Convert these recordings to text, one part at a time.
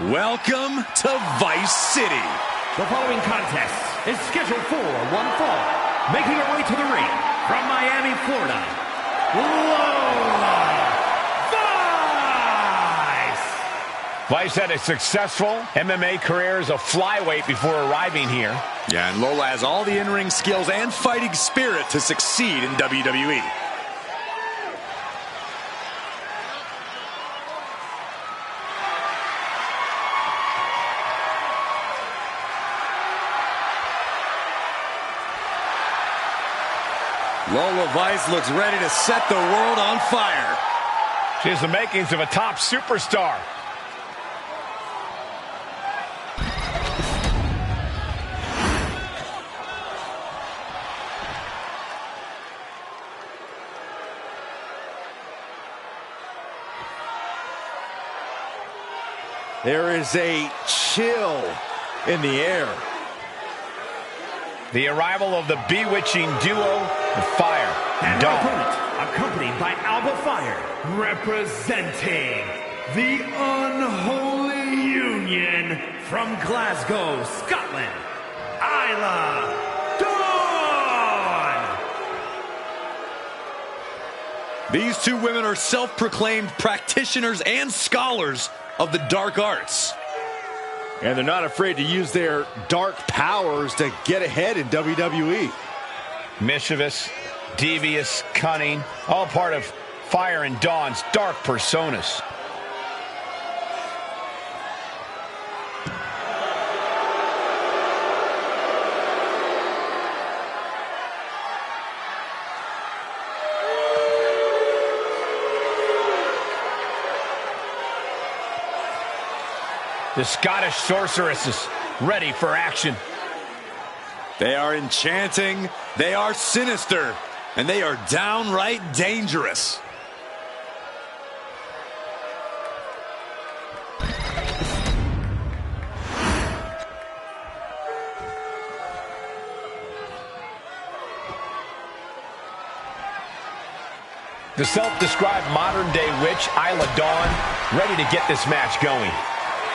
Welcome to Vice City. The following contest is scheduled for one fall. Making her way to the ring from Miami, Florida, Lola Vice! Vice had a successful MMA career as a flyweight before arriving here. Yeah, and Lola has all the in-ring skills and fighting spirit to succeed in WWE. Lola Vice looks ready to set the world on fire. She has the makings of a top superstar. There is a chill in the air. The arrival of the bewitching duo of Fire And Dawn. our opponent, accompanied by Alba Fire, representing the Unholy Union from Glasgow, Scotland, Isla Dawn! These two women are self-proclaimed practitioners and scholars of the dark arts. And they're not afraid to use their dark powers to get ahead in WWE. Mischievous, devious, cunning, all part of Fire and Dawn's dark personas. The Scottish sorceress is ready for action. They are enchanting, they are sinister, and they are downright dangerous. The self-described modern-day witch, Isla Dawn, ready to get this match going.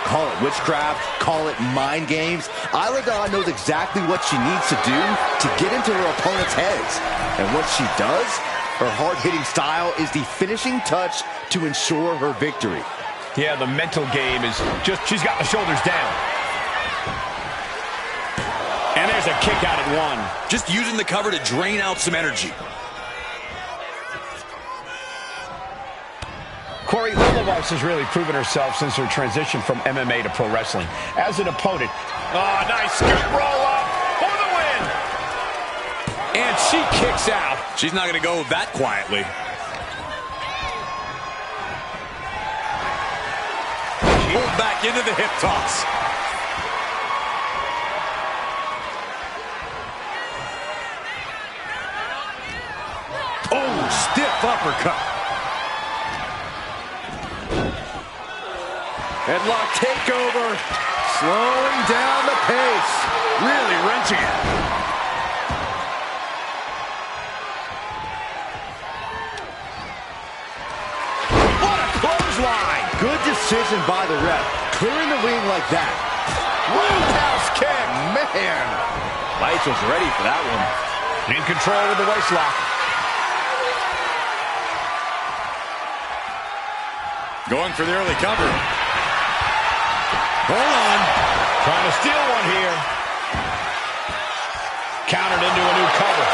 Call it witchcraft, call it mind games. Isla Dawn knows exactly what she needs to do to get into her opponent's heads. And what she does, her hard-hitting style, is the finishing touch to ensure her victory. Yeah, the mental game is just, she's got the shoulders down. And there's a kick out at one. Just using the cover to drain out some energy. Corey, Lola Vice has really proven herself since her transition from MMA to pro wrestling. As an opponent, nice scoop roll up for the win. And she kicks out. She's not going to go that quietly. Pulled back into the hip toss. Oh, stiff uppercut. Headlock takeover, slowing down the pace, really wrenching it. What a clothesline! Good decision by the ref, clearing the ring like that. Roundhouse kick! Man, Vice was ready for that one. In control of the waist lock. Going for the early cover. Hold on. Trying to steal one here. Countered into a new cover.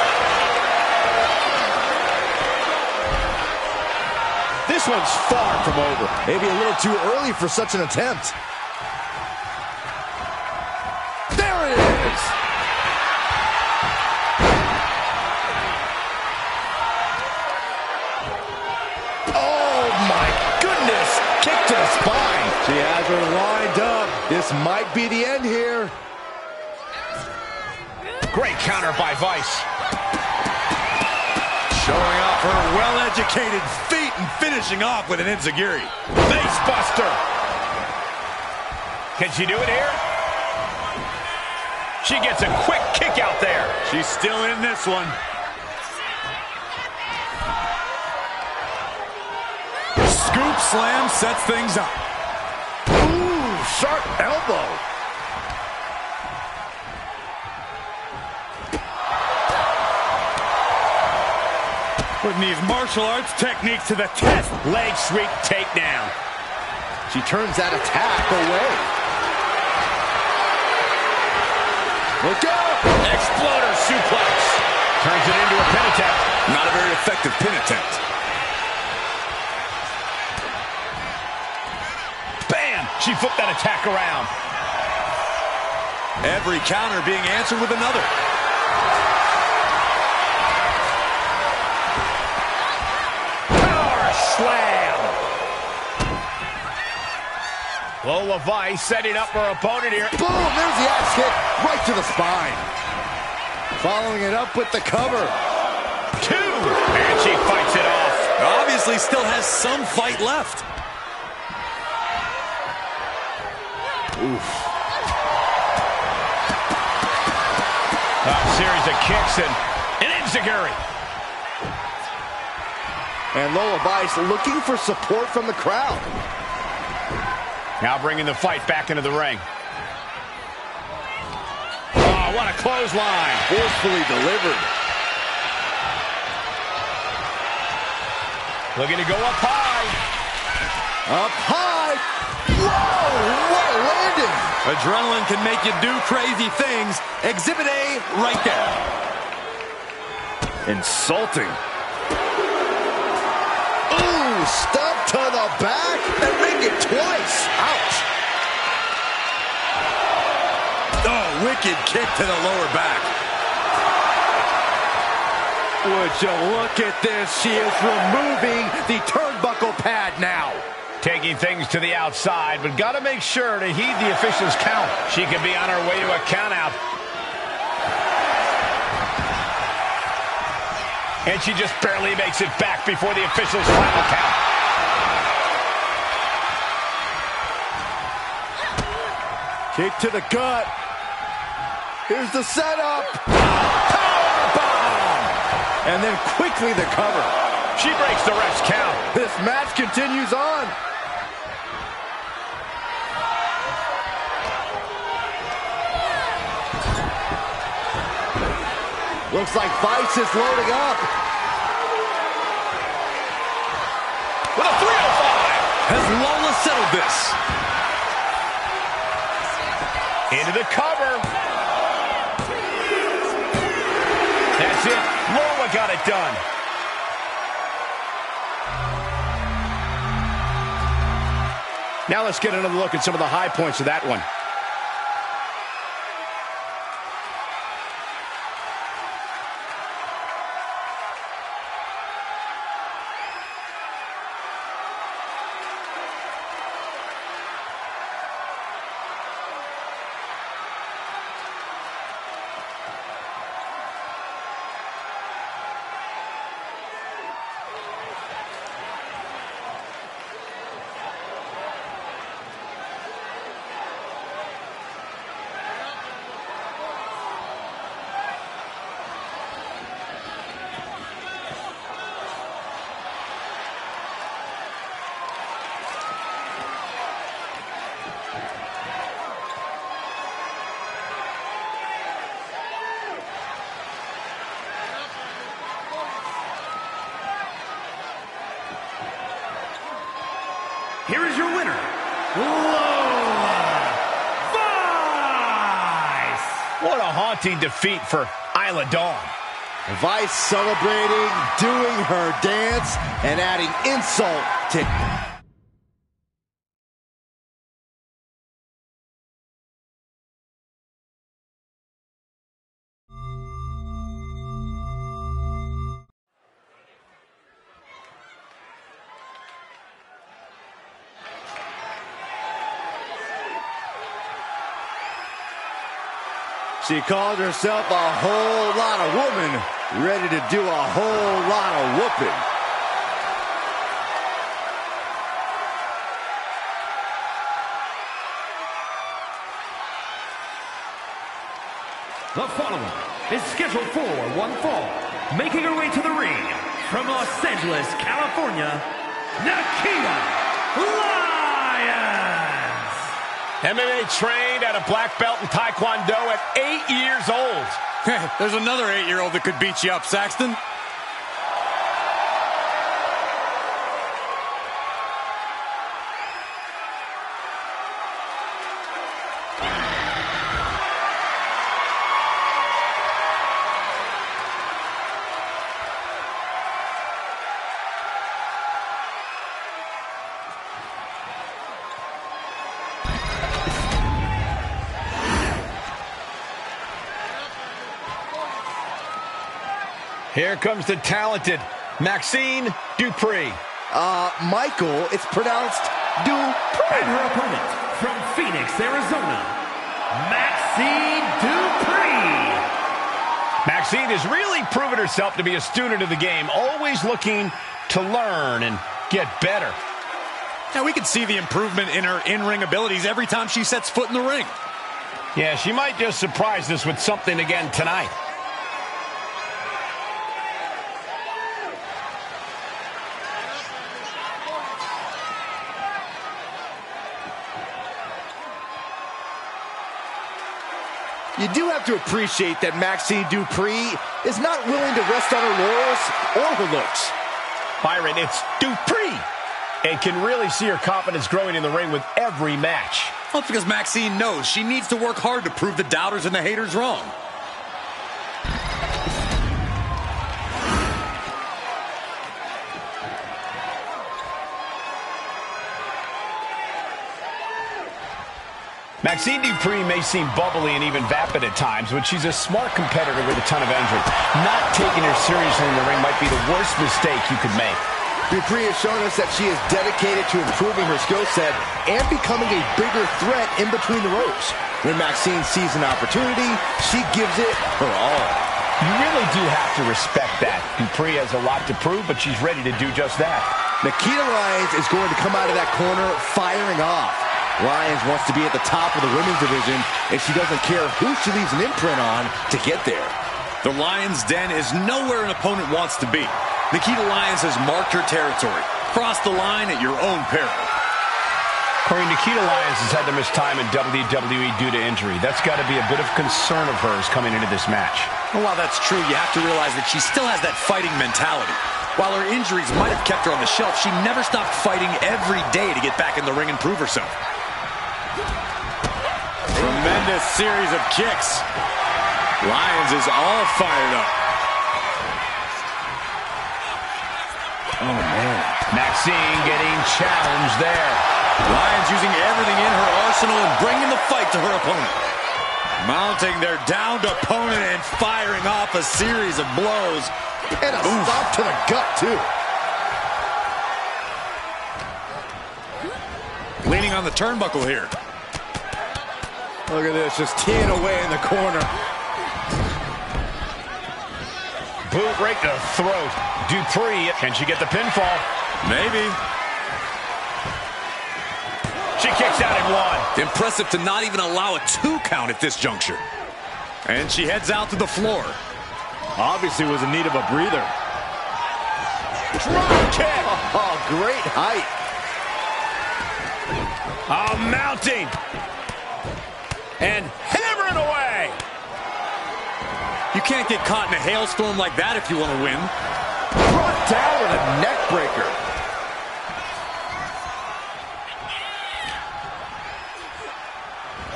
This one's far from over. Maybe a little too early for such an attempt. There it is! Oh my goodness! Kick to the spine. She has her lined up. This might be the end here. Great counter by Vice. Showing off her well-educated feet and finishing off with an enziguri. Face buster. Can she do it here? She gets a quick kick out there. She's still in this one. Scoop slam sets things up. Ooh, sharp elbow. Putting these martial arts techniques to the test. Leg sweep takedown. She turns that attack away. Look out! Exploder suplex. Turns it into a pin attempt. Not a very effective pin attempt. Bam! She flipped that attack around. Every counter being answered with another. Power slam. Lola Vice setting up her opponent here. Boom! There's the axe kick right to the spine. Following it up with the cover. 2. And she fights it off. Obviously still has some fight left. Oof. A series of kicks and an enziguri. And Lola Vice looking for support from the crowd. Now bringing the fight back into the ring. Oh, what a clothesline. Forcefully delivered. Looking to go up high. Up high. Whoa, what a landing. Adrenaline can make you do crazy things. Exhibit A right there. Insulting. Ooh, stump to the back and make it twice. Ouch. Oh, wicked kick to the lower back. Would you look at this? She is removing the turnbuckle pad now. Taking things to the outside, but got to make sure to heed the official's count. She could be on her way to a countout. And she just barely makes it back before the official's final count. Kick to the gut. Here's the setup. Powerbomb. And then quickly the cover. She breaks the ref's count. This match continues on. Looks like Vice is loading up. With a 305. Has Lola settled this? Into the cover. That's it. Lola got it done. Now let's get another look at some of the high points of that one. Here is your winner, Lola Vice. What a haunting defeat for Isla Dawn. Vice celebrating, doing her dance, and adding insult to... She called herself a whole lot of woman, ready to do a whole lot of whooping. The following is scheduled for one fall. Making her way to the ring from Los Angeles, California, Nikkita Lyons. MMA trained at a black belt in Taekwondo at 8 years old. There's another 8-year-old that could beat you up, Saxton. Here comes the talented Maxxine Dupri. Michael, it's pronounced Dupri. And her opponent from Phoenix, Arizona, Maxxine Dupri. Maxxine has really proven herself to be a student of the game, always looking to learn and get better. Now we can see the improvement in her in-ring abilities every time she sets foot in the ring. Yeah, she might just surprise us with something again tonight. You do have to appreciate that Maxxine Dupri is not willing to rest on her laurels or her looks. Byron, it's Dupri, and can really see her confidence growing in the ring with every match. Well, it's because Maxxine knows she needs to work hard to prove the doubters and the haters wrong. Maxxine Dupri may seem bubbly and even vapid at times, but she's a smart competitor with a ton of energy. Not taking her seriously in the ring might be the worst mistake you could make. Dupri has shown us that she is dedicated to improving her skill set and becoming a bigger threat in between the ropes. When Maxxine sees an opportunity, she gives it her all. You really do have to respect that. Dupri has a lot to prove, but she's ready to do just that. Nikkita Lyons is going to come out of that corner firing off. Lyons wants to be at the top of the women's division, and she doesn't care who she leaves an imprint on to get there. The Lions' Den is nowhere an opponent wants to be. Nikkita Lyons has marked her territory. Cross the line at your own peril. Corey, Nikkita Lyons has had to miss time in WWE due to injury. That's got to be a bit of concern of hers coming into this match. Well, while that's true, you have to realize that she still has that fighting mentality. While her injuries might have kept her on the shelf, she never stopped fighting every day to get back in the ring and prove herself. Tremendous series of kicks. Lyons is all fired up. Oh, man. Maxxine getting challenged there. Lyons using everything in her arsenal and bringing the fight to her opponent. Mounting their downed opponent and firing off a series of blows. And a stop to the gut, too. Leaning on the turnbuckle here. Look at this, just teeing away in the corner. Boot right to the throat. Dupri, can she get the pinfall? Maybe. She kicks out in one. Impressive to not even allow a 2 count at this juncture. And she heads out to the floor. Obviously was in need of a breather. Drop kick. Oh, great height. Mounting. And hammering away. You can't get caught in a hailstorm like that if you want to win. Brought down with a neck breaker.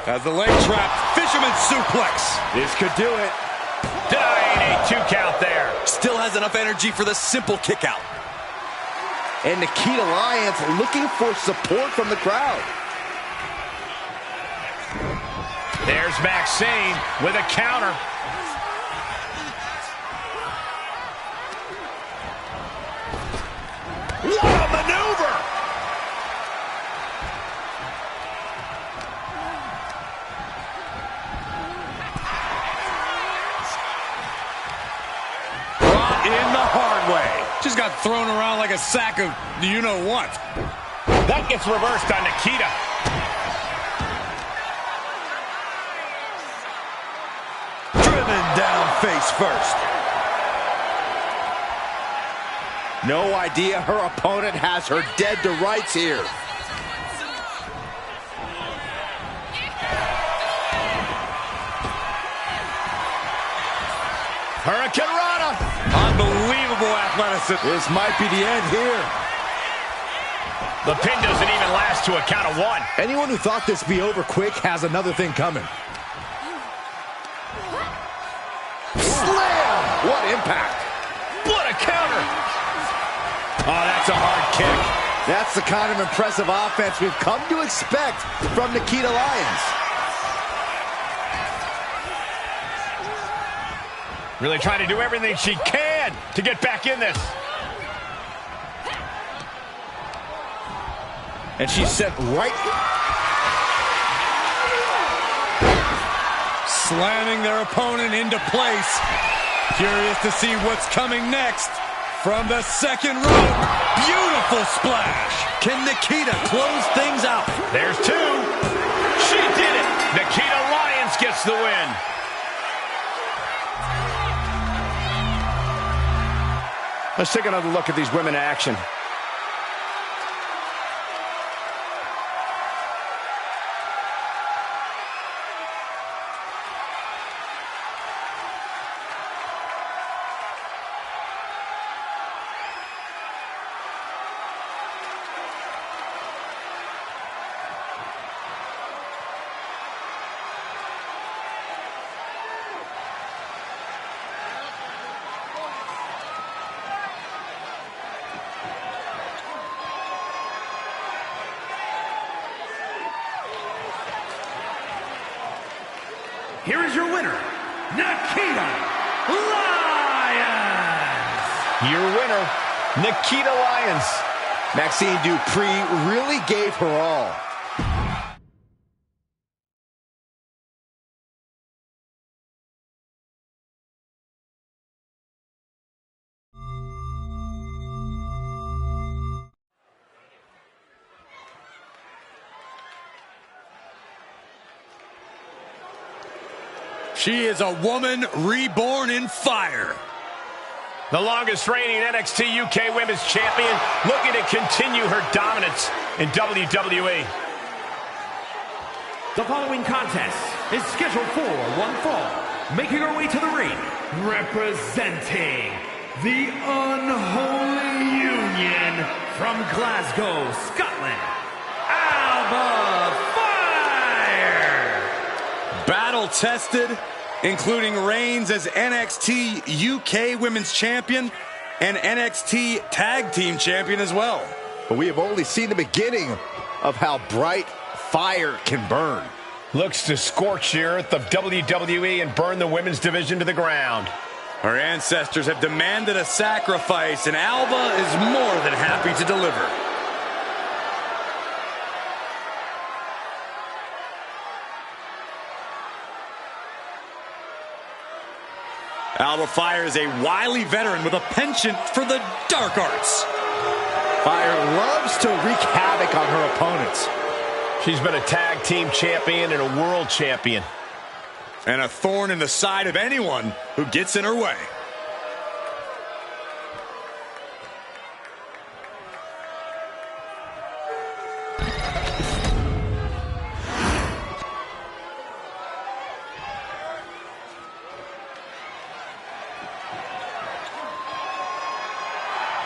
As the leg trap, fisherman suplex. This could do it. Denying a 2 count there. Still has enough energy for the simple kick out. And Nikkita Lyons looking for support from the crowd. There's Maxxine with a counter. What a maneuver! Brought in the hard way. Just got thrown around like a sack of you-know-what. That gets reversed on Nikkita. Driven down face first. No idea her opponent has her dead to rights here. Hurricane Rana. Unbelievable athleticism. This might be the end here. The pin doesn't even last to a count of one. Anyone who thought this would be over quick has another thing coming. Slam! What impact! What a counter! Oh, that's a hard kick. That's the kind of impressive offense we've come to expect from Nikkita Lyons. Really trying to do everything she can to get back in this. And she's sent right... Slamming their opponent into place. Curious to see what's coming next. From the second rope. Beautiful splash. Can Nikkita close things out? There's two. She did it. Nikkita Lyons gets the win. Let's take another look at these women in action. Here is your winner, Nikkita Lyons. Your winner, Nikkita Lyons. Maxine Dupri really gave her all. She is a woman reborn in fire. The longest reigning NXT UK Women's Champion, looking to continue her dominance in WWE. The following contest is scheduled for one fall. Making her way to the ring, representing the Unholy Union from Glasgow, Scotland, Alba Fire! Battle-tested, including reigns as NXT UK Women's Champion and NXT Tag Team Champion as well. But we have only seen the beginning of how bright fire can burn. Looks to scorch the earth of WWE and burn the women's division to the ground. Her ancestors have demanded a sacrifice, and Alba is more than happy to deliver. Alba Fire is a wily veteran with a penchant for the dark arts. Fire loves to wreak havoc on her opponents. She's been a tag team champion and a world champion. And a thorn in the side of anyone who gets in her way.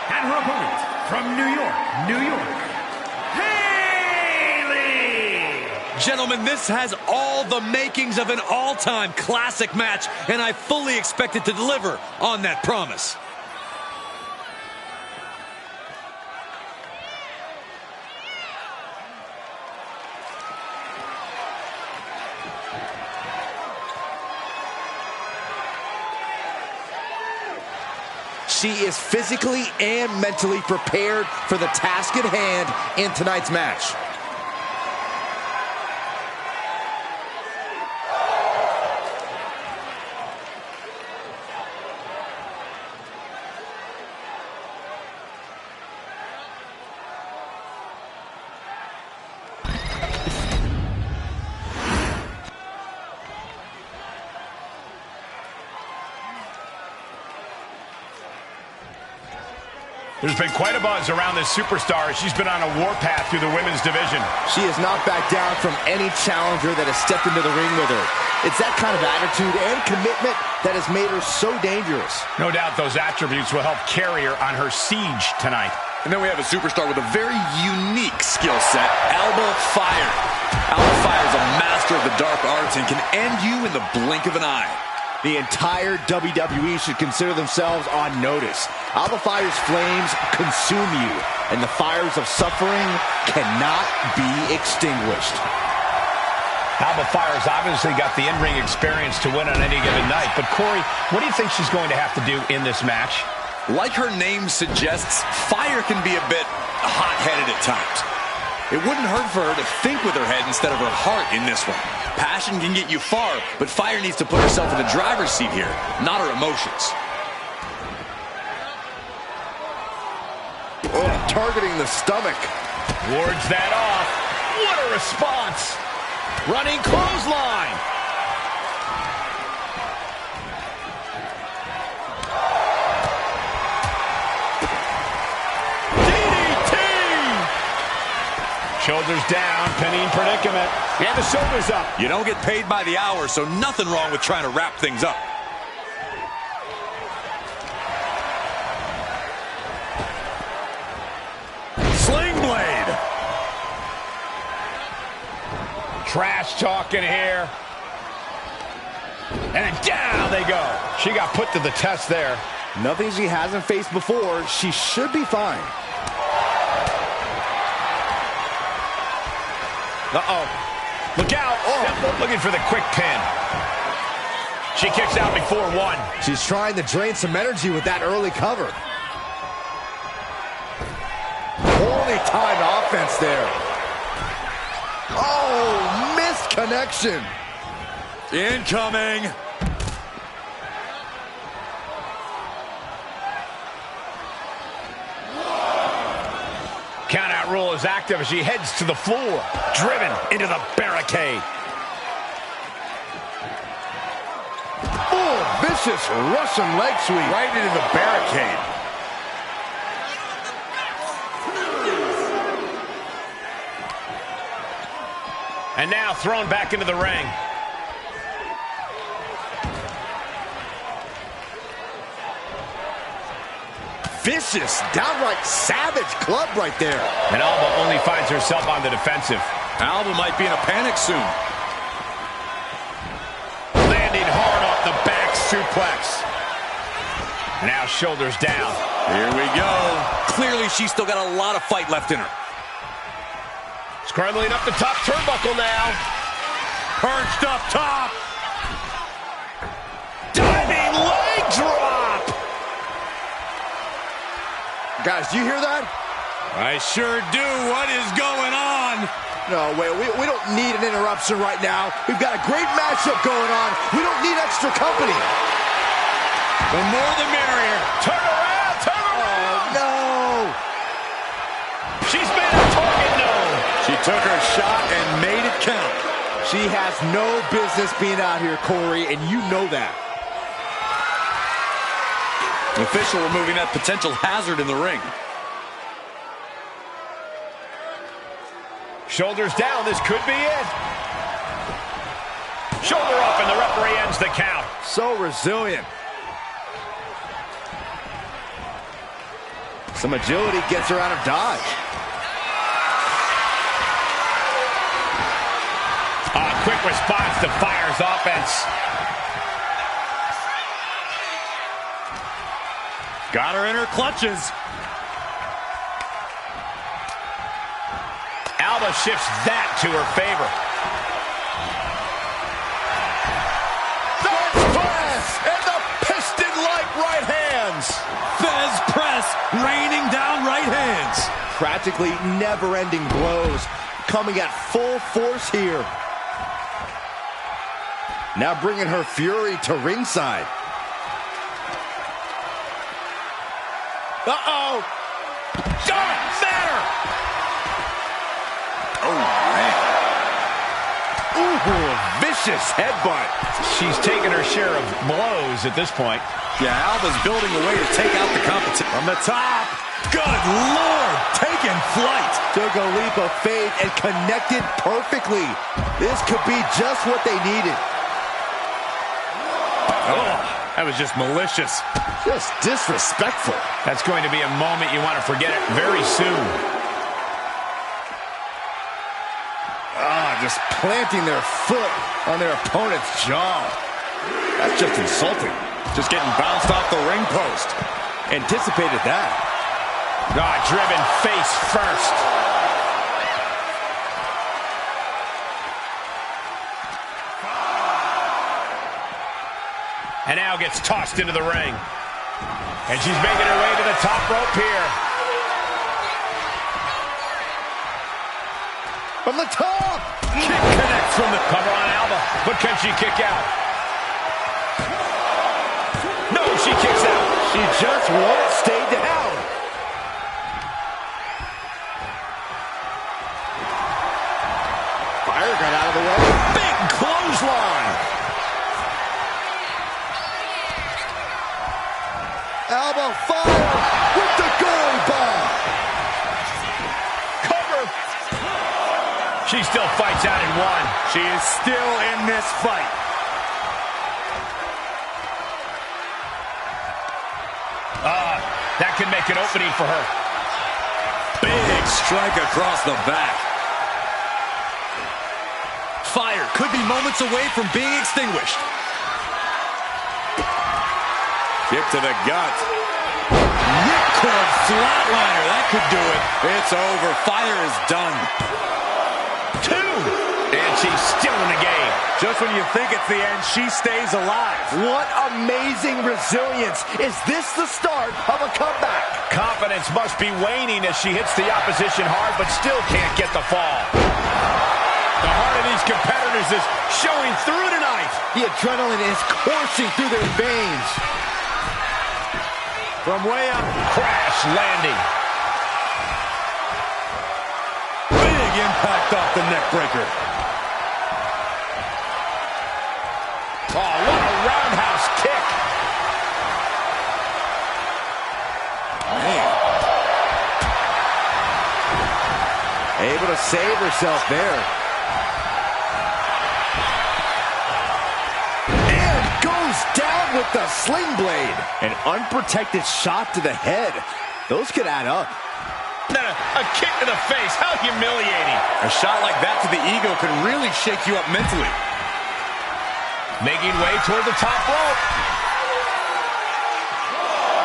And her opponent from New York, Hayley! Gentlemen, this has all the makings of an all-time classic match, and I fully expect it to deliver on that promise. She is physically and mentally prepared for the task at hand in tonight's match. There's been quite a buzz around this superstar. She's been on a warpath through the women's division. She has not backed down from any challenger that has stepped into the ring with her. It's that kind of attitude and commitment that has made her so dangerous. No doubt those attributes will help carry her on her siege tonight. And then we have a superstar with a very unique skill set, Alba Fire. Alba Fire is a master of the dark arts and can end you in the blink of an eye. The entire WWE should consider themselves on notice. Alba Fire's flames consume you, and the fires of suffering cannot be extinguished. Alba Fire's obviously got the in-ring experience to win on any given night. But Corey, what do you think she's going to have to do in this match? Like her name suggests, Fire can be a bit hot-headed at times. It wouldn't hurt for her to think with her head instead of her heart in this one. Passion can get you far, but Fire needs to put herself in the driver's seat here, not her emotions. Oh, targeting the stomach. Wards that off. What a response. Running clothesline. Shoulders down, pinning predicament. And the shoulders up. You don't get paid by the hour, so nothing wrong with trying to wrap things up. Sling blade. Trash talking here. And down they go. She got put to the test there. Nothing she hasn't faced before. She should be fine. Uh-oh. Look out. Oh. Looking for the quick pin. She kicks out before one. She's trying to drain some energy with that early cover. Poorly timed offense there. Oh, missed connection. Incoming. Countout rule is active as she heads to the floor. Driven into the barricade. Oh, vicious Russian leg sweep. Right into the barricade. And now thrown back into the ring. Vicious, downright savage club right there. And Alba only finds herself on the defensive. Alba might be in a panic soon. Landing hard off the back suplex. Now shoulders down. Here we go. Clearly she's still got a lot of fight left in her. Scrambling up the top turnbuckle now. Perched up top. Diving leg drop. Guys, do you hear that? I sure do. What is going on? No, wait, we don't need an interruption right now. We've got a great matchup going on. We don't need extra company. The more the merrier. Turn around, turn around. Oh, no. She's made her target known. She took her shot and made it count. She has no business being out here, Corey, and you know that. The official removing that potential hazard in the ring. Shoulders down, this could be it. Shoulder up and the referee ends the count. So resilient. Some agility gets her out of dodge. Quick response to Fire's offense. Got her in her clutches. Alba shifts that to her favor. Fez press and the piston-like right hands. Fez press, raining down right hands. Practically never-ending blows coming at full force here. Now bringing her fury to ringside. Uh-oh. Don't matter. Oh, man. Ooh, vicious headbutt. She's taken her share of blows at this point. Yeah, Alba's building a way to take out the competition. From the top. Good Lord, taking flight. Took a leap of faith and connected perfectly. This could be just what they needed. Oh, that was just malicious. Just disrespectful. That's going to be a moment you want to forget it very soon. Just planting their foot on their opponent's jaw. That's just insulting. Just getting bounced off the ring post. Anticipated that. Driven face first. And now gets tossed into the ring. And she's making her way to the top rope here. From the top! Kick connects from the cover on Alba. But can she kick out? No, she kicks out. She just won't stay down. Fire got out of the way. Big clothesline. Alba fire with the gold bomb. Cover. She still fights out in one. She is still in this fight. That could make an opening for her. Big strike across the back. Fire could be moments away from being extinguished. Kick to the gut. Ripcord flatliner. That could do it. It's over. Fire is done. 2. And she's still in the game. Just when you think it's the end, she stays alive. What amazing resilience. Is this the start of a comeback? Confidence must be waning as she hits the opposition hard, but still can't get the fall. The heart of these competitors is showing through tonight. The adrenaline is coursing through their veins. From way up, crash landing. Big impact off the neck breaker. Oh, what a roundhouse kick. Man. Able to save herself there. And goes down with the sling blade. An unprotected shot to the head. Those could add up. A kick to the face. How humiliating. A shot like that to the ego can really shake you up mentally. Making way toward the top rope.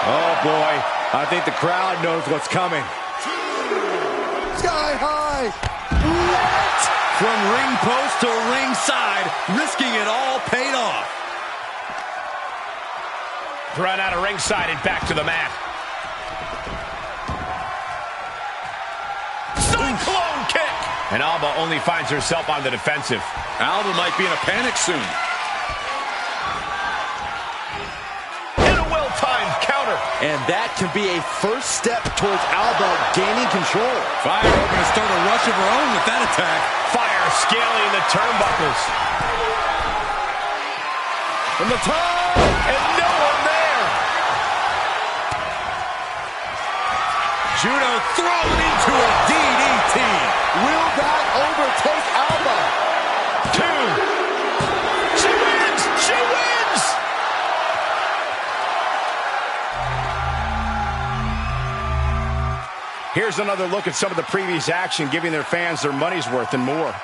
Oh, boy. I think the crowd knows what's coming. Sky high. What? From ring post to ringside, risking it all paid off. Run out of ringside and back to the mat. Cyclone kick. And Alba only finds herself on the defensive. Alba might be in a panic soon. And that can be a first step towards Alba gaining control. Fire hoping to start a rush of her own with that attack. Fire scaling the turnbuckles. From the top. And no one there. Judo thrown into a DDT. Will that overtake Alba? 2. She wins. She wins. Here's another look at some of the previous action, giving their fans their money's worth and more.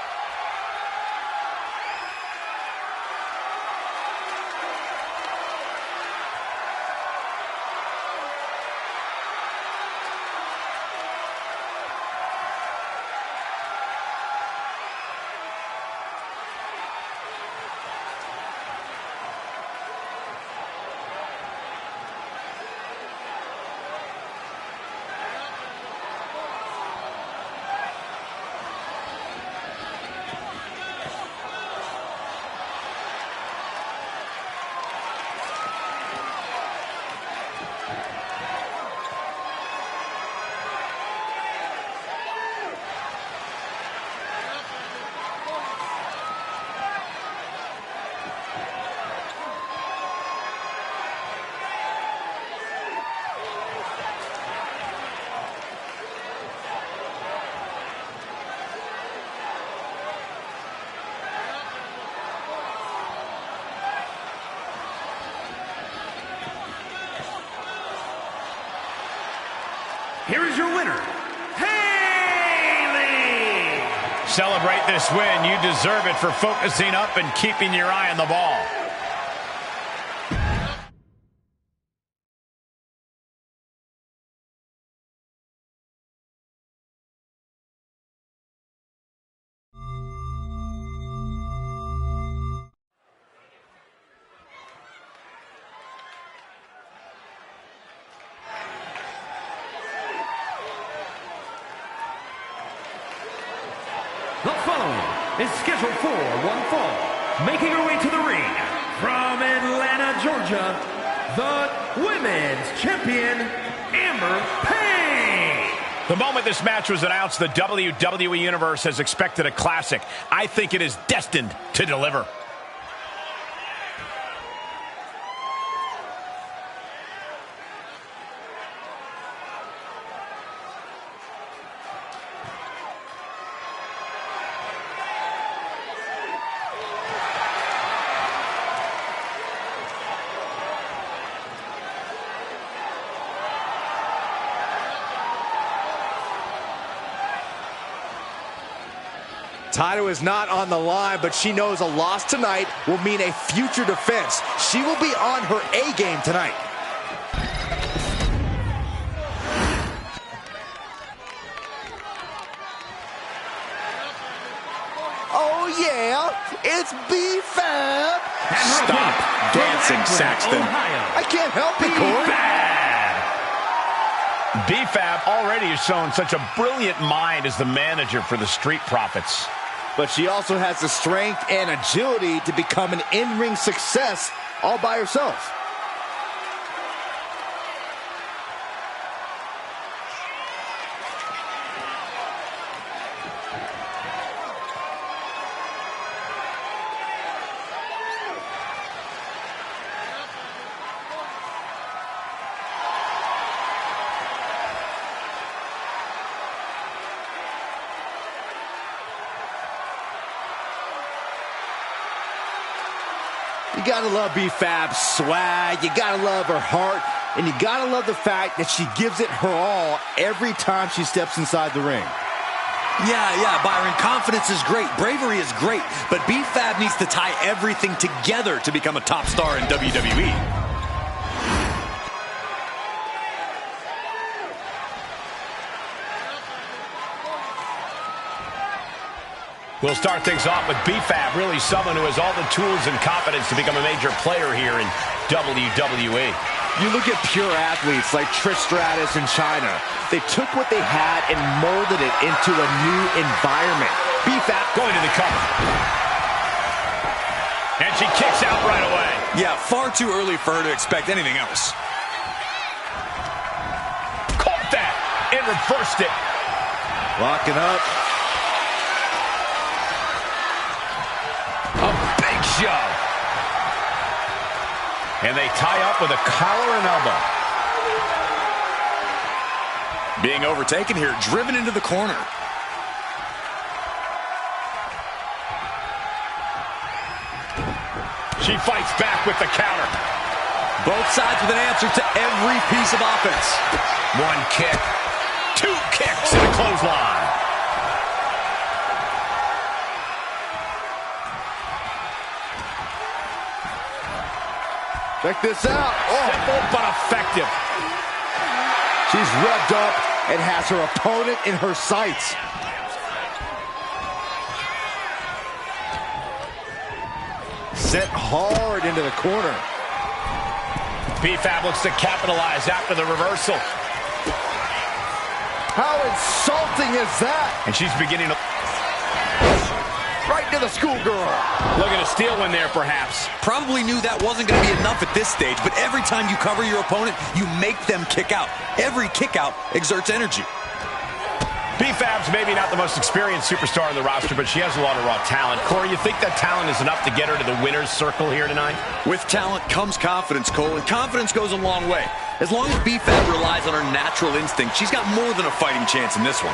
here is your winner, Hayley! Celebrate this win. You deserve it for focusing up and keeping your eye on the ball. The following is scheduled for one fall. Making her way to the ring from Atlanta, Georgia, the Women's Champion, Amber Payne. The moment this match was announced, the WWE Universe has expected a classic. I think it is destined to deliver. Title is not on the line, but she knows a loss tonight will mean a future defense. She will be on her A game tonight. Oh yeah, it's B-Fab. Stop dancing, Saxton. I can't help it, Corey. B-Fab already has shown such a brilliant mind as the manager for the Street Profits. But she also has the strength and agility to become an in-ring success all by herself. You gotta love B-Fab's swag, you gotta love her heart, and you gotta love the fact that she gives it her all every time she steps inside the ring. Yeah, Byron, confidence is great, bravery is great, but B-Fab needs to tie everything together to become a top star in WWE. We'll start things off with B-Fab, really someone who has all the tools and confidence to become a major player here in WWE. You look at pure athletes like Trish Stratus and Chyna. They took what they had and molded it into a new environment. B-Fab going to the cover. And she kicks out right away. Yeah, far too early for her to expect anything else. Caught that and reversed it. Locking up. Shove. And they tie up with a collar and elbow. Being overtaken here, driven into the corner. She fights back with the counter. Both sides with an answer to every piece of offense. One kick, two kicks, and a clothesline. Check this out. Simple but effective. She's revved up and has her opponent in her sights. Sent hard into the corner. B-Fab looks to capitalize after the reversal. How insulting is that? And she's beginning to... Right to the schoolgirl. Looking to steal one there, perhaps. Probably knew that wasn't going to be enough at this stage, but every time you cover your opponent, you make them kick out. Every kick out exerts energy. B-Fab's maybe not the most experienced superstar on the roster, but she has a lot of raw talent. Corey, you think that talent is enough to get her to the winner's circle here tonight? With talent comes confidence, Cole, and confidence goes a long way. As long as B-Fab relies on her natural instinct, she's got more than a fighting chance in this one.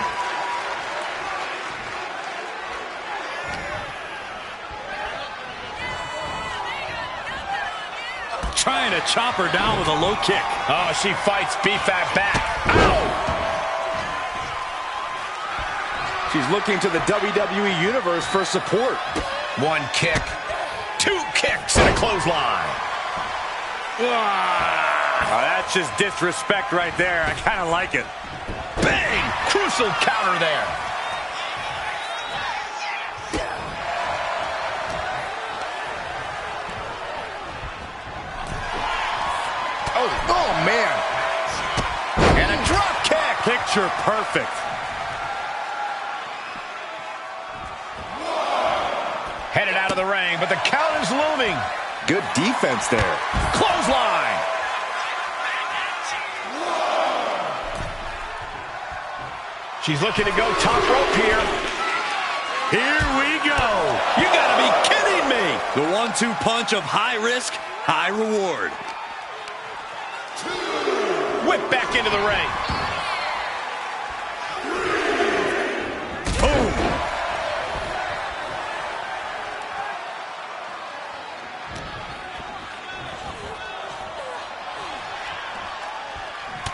Trying to chop her down with a low kick. Oh, she fights B-Fab back. Ow! She's looking to the WWE Universe for support. One kick, two kicks, and a clothesline. Oh, that's just disrespect right there. I kind of like it. Bang! Crucial counter there. Oh, man. And a drop kick. Picture perfect. Headed out of the ring, but the count is looming. Good defense there. Clothesline. She's looking to go top rope here. Here we go. You gotta be kidding me. The 1-2 punch of high risk, high reward. Whip back into the ring. Boom.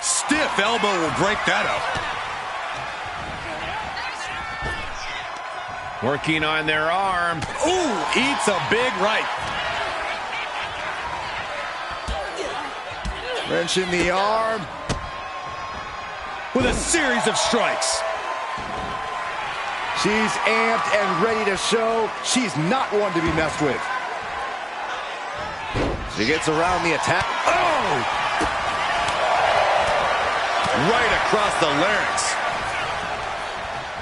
Stiff elbow will break that up. Working on their arm. Ooh, eats a big right. Wrenching the arm. With a series of strikes. She's amped and ready to show she's not one to be messed with. She gets around the attack. Oh! Right across the larynx.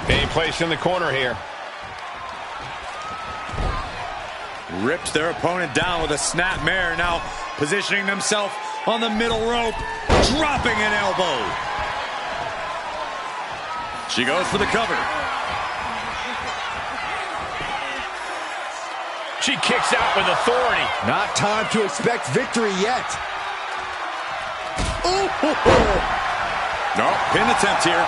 Being placed in the corner here. Rips their opponent down with a snap mare. Now positioning themselves on the middle rope. Dropping an elbow. She goes for the cover. She kicks out with authority. Not time to expect victory yet. Ooh. No, pin attempt here.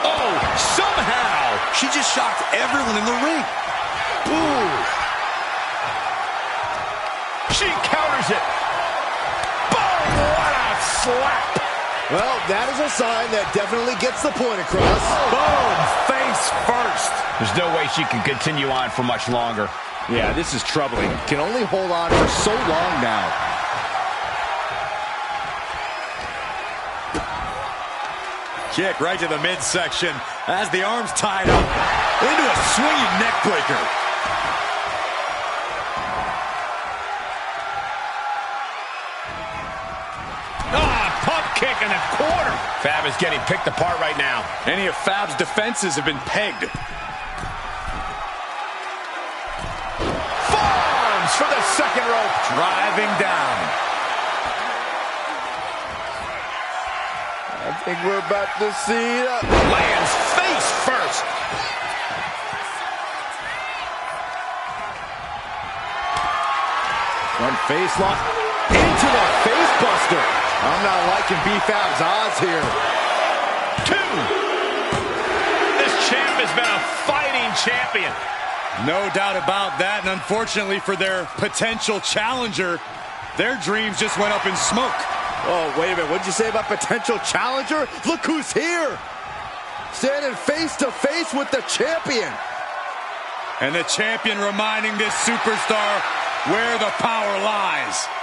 Oh, somehow she just shocked everyone in the ring. Ooh. She counters it. Boom! What a slap. Well, that is a sign that definitely gets the point across. Boom! Face first. There's no way she can continue on for much longer. Yeah, this is troubling. Can only hold on for so long now. Kick right to the midsection as the arm's tied up into a swinging neck breaker. Kick in the corner. Fab is getting picked apart right now. Any of Fab's defenses have been pegged. Forearms for the second rope. Driving down. I think we're about to see it. Lands face first. One face lock into the face buster. I'm not liking B-Fab's odds here. 2. This champ has been a fighting champion. No doubt about that, and unfortunately for their potential challenger, their dreams just went up in smoke. Oh, wait a minute. What'd you say about potential challenger? Look who's here. Standing face to face with the champion. And the champion reminding this superstar where the power lies.